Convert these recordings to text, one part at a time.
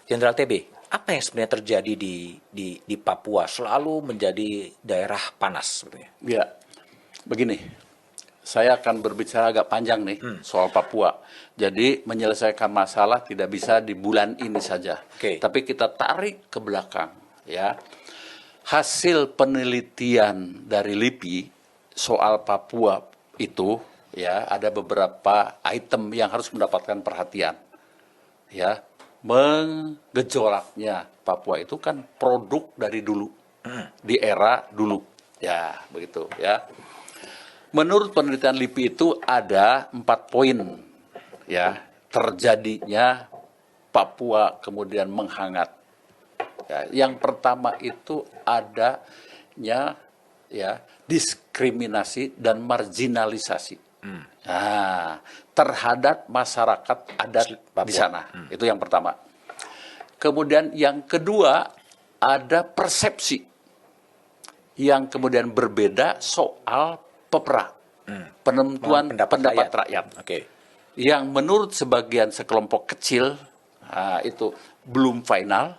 Jenderal TB, apa yang sebenarnya terjadi di Papua selalu menjadi daerah panas sebetulnya? Ya, begini, saya akan berbicara agak panjang nih soal Papua. Jadi menyelesaikan masalah tidak bisa di bulan ini saja. Tapi kita tarik ke belakang, ya. Hasil penelitian dari LIPI soal Papua itu, ya, ada beberapa item yang harus mendapatkan perhatian, ya. Menggejolaknya Papua itu kan produk dari dulu, di era dulu, ya, begitu, ya. Menurut penelitian LIPI itu ada 4 poin, ya, terjadinya Papua kemudian menghangat. Ya, yang pertama itu adanya, ya, diskriminasi dan marginalisasi terhadap masyarakat adat di sana. Itu yang pertama. Kemudian yang kedua ada persepsi yang kemudian berbeda soal PEPRA, penentuan pendapat rakyat. Yang menurut sebagian sekelompok kecil itu belum final,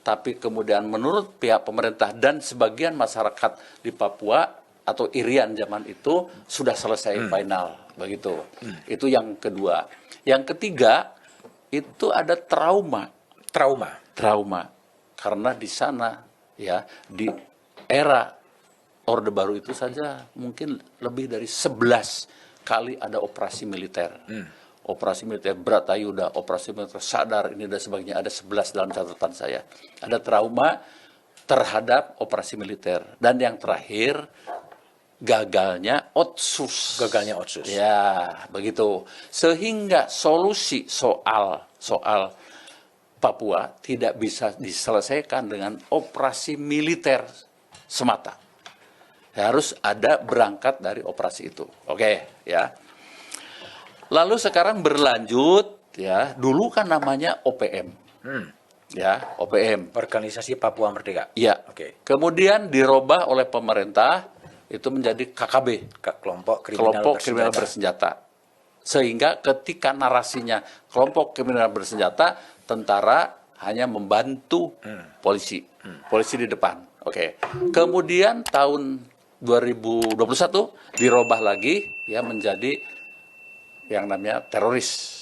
tapi kemudian menurut pihak pemerintah dan sebagian masyarakat di Papua atau Irian zaman itu sudah selesai final, begitu. Itu yang kedua. Yang ketiga itu ada trauma. Karena di sana, ya, di era Orde Baru itu saja mungkin lebih dari 11 kali ada operasi militer. Operasi militer Bratayuda, operasi militer Sadar, ini dan sebagainya, ada 11 dalam catatan saya. Ada trauma terhadap operasi militer. Dan yang terakhir, gagalnya Otsus. Ya, begitu. Sehingga solusi soal Papua tidak bisa diselesaikan dengan operasi militer semata. Harus ada berangkat dari operasi itu. Oke, ya. Lalu sekarang berlanjut, ya, dulu kan namanya OPM. Ya, OPM. Organisasi Papua Merdeka. Ya. Kemudian dirubah oleh pemerintah itu menjadi KKB, kelompok kriminal bersenjata. Sehingga ketika narasinya kelompok kriminal bersenjata, tentara hanya membantu polisi. Polisi di depan. Kemudian tahun 2021 dirubah lagi, ya, menjadi yang namanya teroris.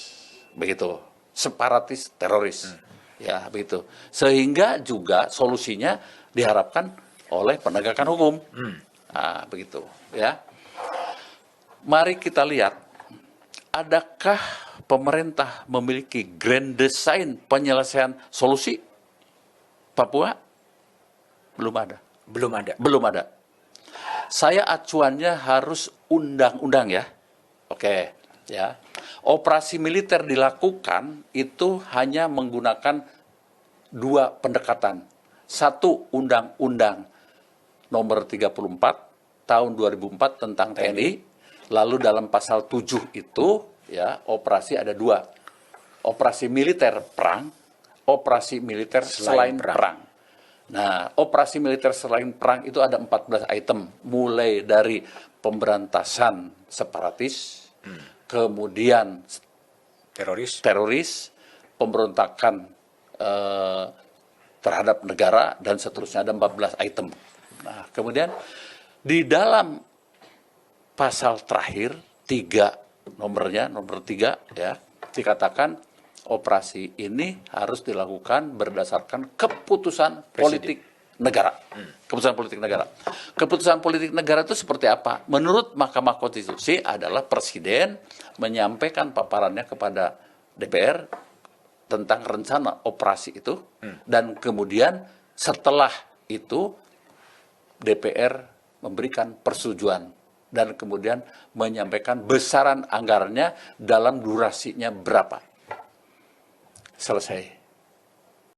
Begitu. Separatis teroris. Ya, begitu. Sehingga juga solusinya diharapkan oleh penegakan hukum. Begitu, ya. Mari kita lihat, adakah pemerintah memiliki grand design penyelesaian solusi Papua? Belum ada. Saya acuannya harus undang-undang, ya. Ya. Operasi militer dilakukan itu hanya menggunakan 2 pendekatan. Satu, undang-undang nomor 34 tahun 2004 tentang TNI. Lalu dalam pasal 7 itu, ya, operasi ada 2. Operasi militer perang, operasi militer selain perang. Nah, operasi militer selain perang itu ada 14 item. Mulai dari pemberantasan separatis, kemudian teroris, pemberontakan terhadap negara, dan seterusnya, ada 14 item. Nah, kemudian di dalam pasal terakhir 3, nomor 3, ya, dikatakan operasi ini harus dilakukan berdasarkan keputusan politik negara. Keputusan politik negara itu seperti apa? Menurut Mahkamah Konstitusi adalah Presiden menyampaikan paparannya kepada DPR tentang rencana operasi itu, dan kemudian setelah itu DPR memberikan persetujuan dan kemudian menyampaikan besaran anggarannya dalam durasinya berapa. Selesai.